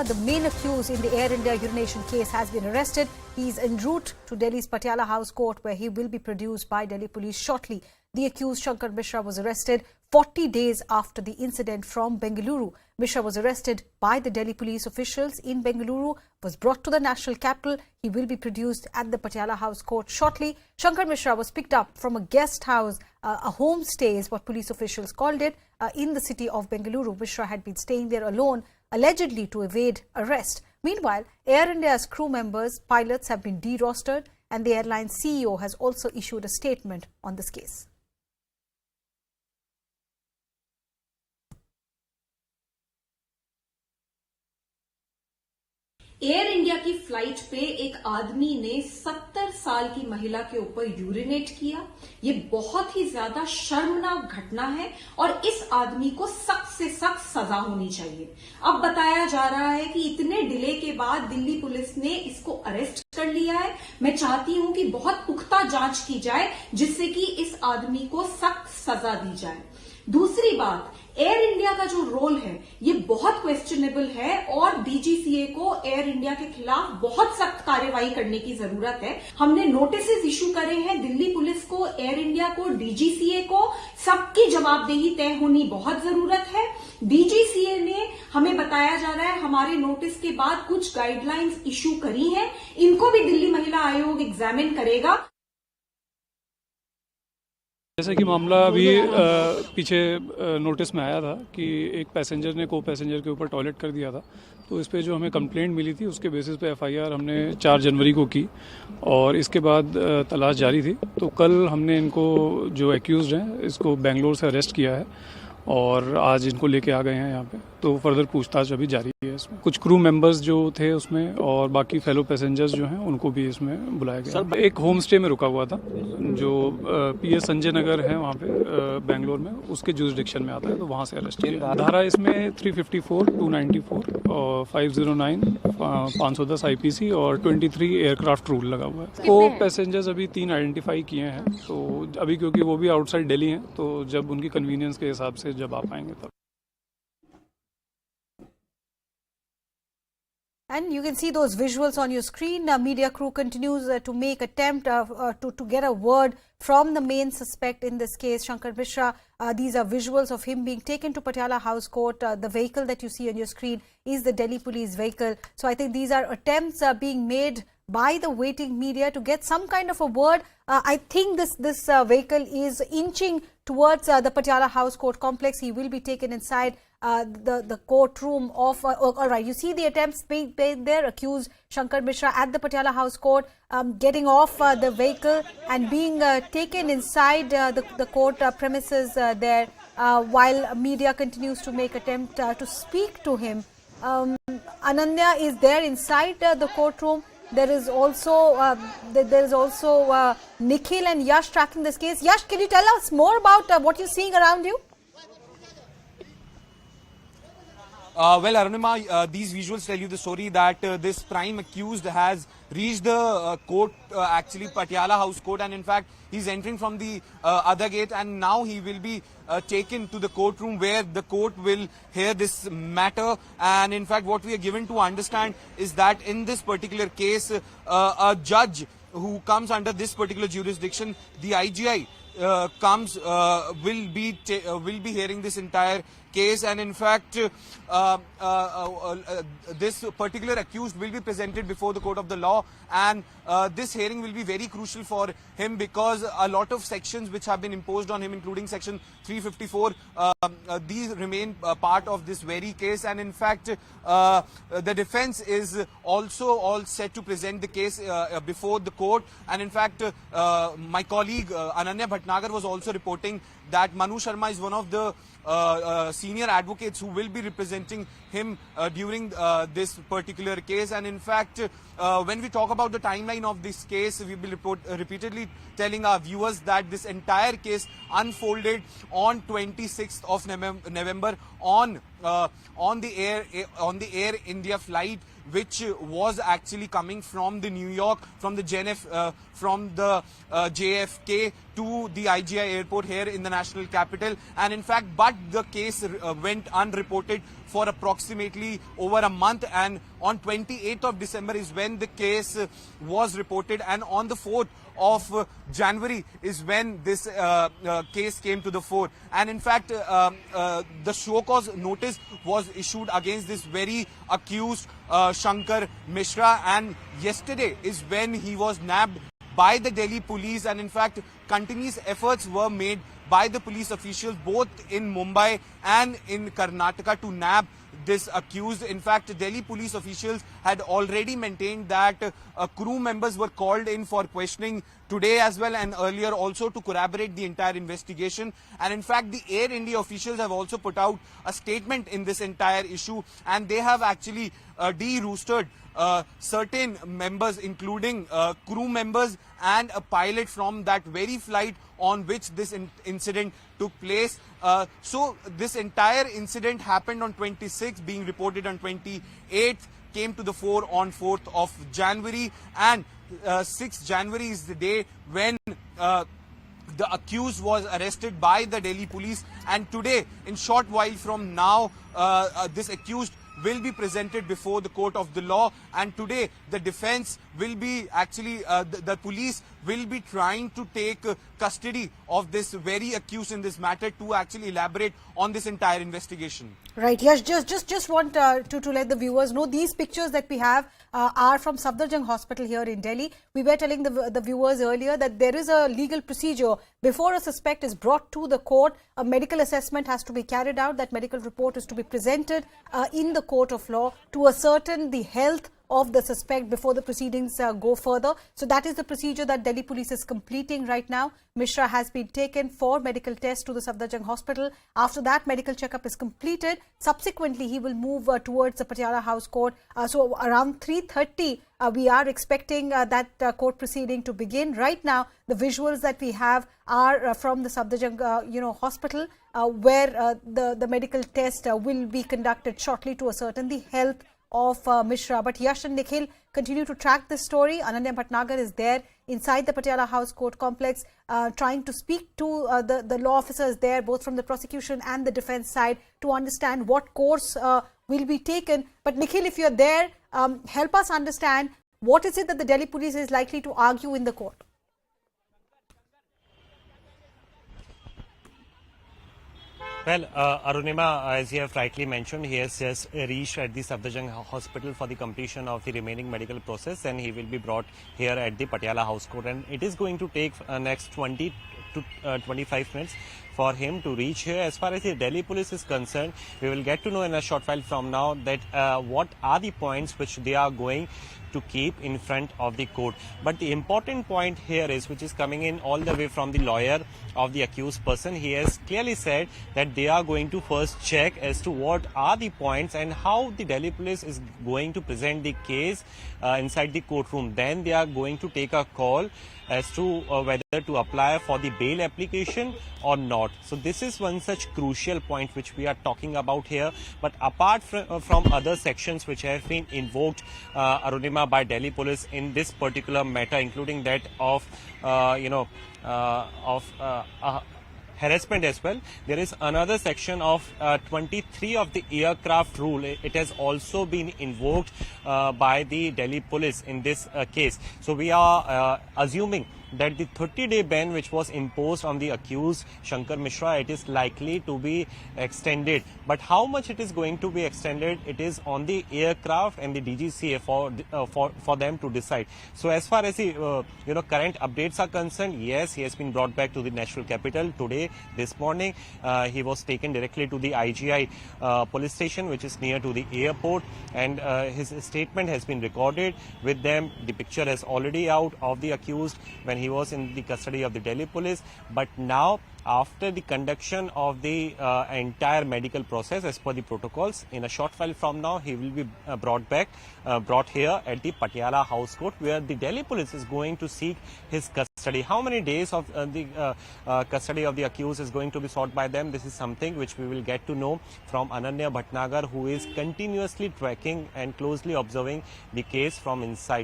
Mishra, the main accused in the Air India urination case, has been arrested. He is en route to Delhi's Patiala House Court, where he will be produced by Delhi police shortly. The accused, Shankar Mishra, was arrested 40 days after the incident from Bengaluru. Mishra was arrested by the Delhi police officials in Bengaluru, was brought to the national capital. He will be produced at the Patiala House Court shortly. Shankar Mishra was picked up from a guest house, a homestay is what police officials called it, in the city of Bengaluru. Mishra had been staying there alone, allegedly to evade arrest. Meanwhile, Air India's crew members, pilots, have been de-rostered, and the airline CEO has also issued a statement on this case. Air India की flight पे एक आदमी ने 70 साल की महिला के ऊपर यूरिनेट किया। ये बहुत ही ज्यादा शर्मनाक घटना है और इस आदमी को सख्त से सख्त सजा होनी चाहिए। अब बताया जा रहा है कि इतने डिले के बाद दिल्ली पुलिस ने इसको अरेस्ट कर लिया है। मैं चाहती हूं कि बहुत पुख्ता जांच की जाए जिससे कि इस आदमी को सख्त सजा दी जाए। दूसरी बात, एयर इंडिया का जो रोल है ये बहुत क्वेश्चनेबल है और डीजीसीए को एयर इंडिया के खिलाफ बहुत सख्त कार्रवाई करने की जरूरत है। हमने नोटिसेस इशू करे हैं दिल्ली पुलिस को, एयर इंडिया को, डीजीसीए को, सबकी जवाबदेही तय होनी बहुत जरूरत है। डीजीसीए ने हमें बताया जा रहा है हमारे नोटिस के बाद कुछ गाइडलाइंस इशू करी हैं, इनको भी दिल्ली महिला आयोग एग्जामिन करेगा। जैसे कि मामला अभी पीछे नोटिस में आया था कि एक पैसेंजर ने को पैसेंजर के ऊपर टॉयलेट कर दिया था, तो इस पे जो हमें कंप्लेंट मिली थी उसके बेसिस पे एफआईआर हमने 4 जनवरी को की और इसके बाद तलाश जारी थी। तो कल हमने इनको जो एक्यूज्ड हैं इसको बेंगलोर से अरेस्ट किया है और आज इनको लेके आ गए हैं यहाँ पे। तो फर्दर पूछताछ अभी जारी है। इसमें कुछ क्रू मेंबर्स जो थे उसमें और बाकी फेलो पैसेंजर्स जो हैं उनको भी इसमें बुलाया गया। एक होम स्टे में रुका हुआ था जो पीएस संजय नगर है वहाँ पे बेंगलोर में, उसके जुरिसडिक्शन में आता है, तो वहाँ से अरेस्ट किया। धारा इसमें 354, 294 और 509, 510 आईपीसी और 23 एयरक्राफ्ट रूल लगा हुआ है। को पैसेंजर्स अभी 3 आइडेंटिफाई किए हैं, तो अभी क्योंकि वो भी आउटसाइड दिल्ली हैं तो जब उनकी कन्वीनियंस के हिसाब से जब आ पाएंगे तब। And you can see those visuals on your screen. Media crew continues to make attempt to get a word from the main suspect in this case, Shankar Mishra. These are visuals of him being taken to Patiala House Court. The vehicle that you see on your screen is the Delhi police vehicle. So I think these are attempts being made by the waiting media to get some kind of a word. I think this vehicle is inching towards the Patiala House Court complex. He will be taken inside the courtroom of all right, you see the attempts being made there. Accused Shankar Mishra at the Patiala House Court, getting off the vehicle and being taken inside the court premises there, while media continues to make attempt to speak to him. Ananya is there inside the courtroom. There is also Nikhil and Yash tracking this case. Yash, can you tell us more about what you're seeing around you? Well, Arunima, these visuals tell you the story that this prime accused has reached the court, actually Patiala House Court, and in fact he's entering from the other gate, and now he will be taken to the courtroom where the court will hear this matter. And in fact what we are given to understand is that in this particular case, a judge who comes under this particular jurisdiction, the IGI, will be hearing this entire case, and in fact this particular accused will be presented before the court of the law, and this hearing will be very crucial for him because a lot of sections which have been imposed on him, including section 354, these remain part of this very case. And in fact the defense is also all set to present the case before the court. And in fact my colleague Ananya Bhatnagar was also reporting that Manu Sharma is one of the senior advocates who will be representing him during this particular case. And in fact when we talk about the timeline of this case, we will repeatedly telling our viewers that this entire case unfolded on 26th of November on on the Air India flight, which was actually coming from the New York, from the JFK to the IGI airport here in the national capital. And in fact, but the case went unreported for approximately over a month, and on 28th of December is when the case was reported, and on the 4th of January is when this case came to the fore. And in fact, the show cause notice was issued against this very accused Shankar Mishra, and yesterday is when he was nabbed by the Delhi police. And in fact, continuous efforts were made by the police officials both in Mumbai and in Karnataka to nab this accused. In fact, Delhi police officials had already maintained that crew members were called in for questioning today as well, and earlier also, to corroborate the entire investigation. And in fact, the Air India officials have also put out a statement in this entire issue, and they have actually de-rostered certain members, including crew members and a pilot from that very flight on which this incident took place. So this entire incident happened on 26th, being reported on 28th, came to the fore on 4th of January, and 6th January is the day when the accused was arrested by the Delhi police. And today, in short while from now, this accused will be presented before the court of the law, and today the defense will be actually the police will be trying to take custody of this very accused in this matter to actually elaborate on this entire investigation. Right. Yes. Just want to let the viewers know, these pictures that we have are from Safdarjung Hospital here in Delhi. We were telling the viewers earlier that there is a legal procedure before a suspect is brought to the court. A medical assessment has to be carried out. That medical report is to be presented in the court of law to ascertain the health of the suspect before the proceedings go further. So that is the procedure that Delhi police is completing right now. Mishra has been taken for medical test to the Safdarjung Hospital. After that medical checkup is completed, subsequently he will move towards the Patiala House Court. So around 3:30 we are expecting that court proceeding to begin. Right now the visuals that we have are from the Safdarjung hospital, where the medical test will be conducted shortly to ascertain the health of Mishra. But Yash and Nikhil continue to track this story. Ananya Bhatnagar is there inside the Patiala House Court complex, trying to speak to the law officers there, both from the prosecution and the defense side, to understand what course will be taken. But Nikhil, if you're there, help us understand, what is it that the Delhi police is likely to argue in the court? Well, Arunima, as you have rightly mentioned, he has just reached at the Safdarjung Hospital for the completion of the remaining medical process, and he will be brought here at the Patiala House Court. And it is going to take next 20 to 25 minutes for him to reach here. As far as the Delhi police is concerned, we will get to know in a short while from now that what are the points which they are going to keep in front of the court. But the important point here is, which is coming in all the way from the lawyer of the accused person, he has clearly said that they are going to first check as to what are the points and how the Delhi police is going to present the case inside the courtroom. Then they are going to take a call as to whether to apply for the bail application or not. So this is one such crucial point which we are talking about here. But apart from other sections which have been invoked, Arunima, by Delhi police in this particular matter, including that of harassment as well, there is another section of 23 of the aircraft rule. It has also been invoked by the Delhi police in this case. So we are assuming that the 30-day ban which was imposed on the accused Shankar Mishra, it is likely to be extended. But how much it is going to be extended, it is on the aircraft and the DGCA for them to decide. So as far as the current updates are concerned, yes, he has been brought back to the national capital today, this morning. He was taken directly to the IGI police station, which is near to the airport, and his statement has been recorded with them. The picture is already out of the accused when he was in the custody of the Delhi police. But now, after the conduction of the entire medical process as per the protocols, in a short while from now, he will be brought here at the Patiala House Court, where the Delhi police is going to seek his custody. How many days of the custody of the accused is going to be sought by them? This is something which we will get to know from Ananya Bhatnagar, who is continuously tracking and closely observing the case from inside.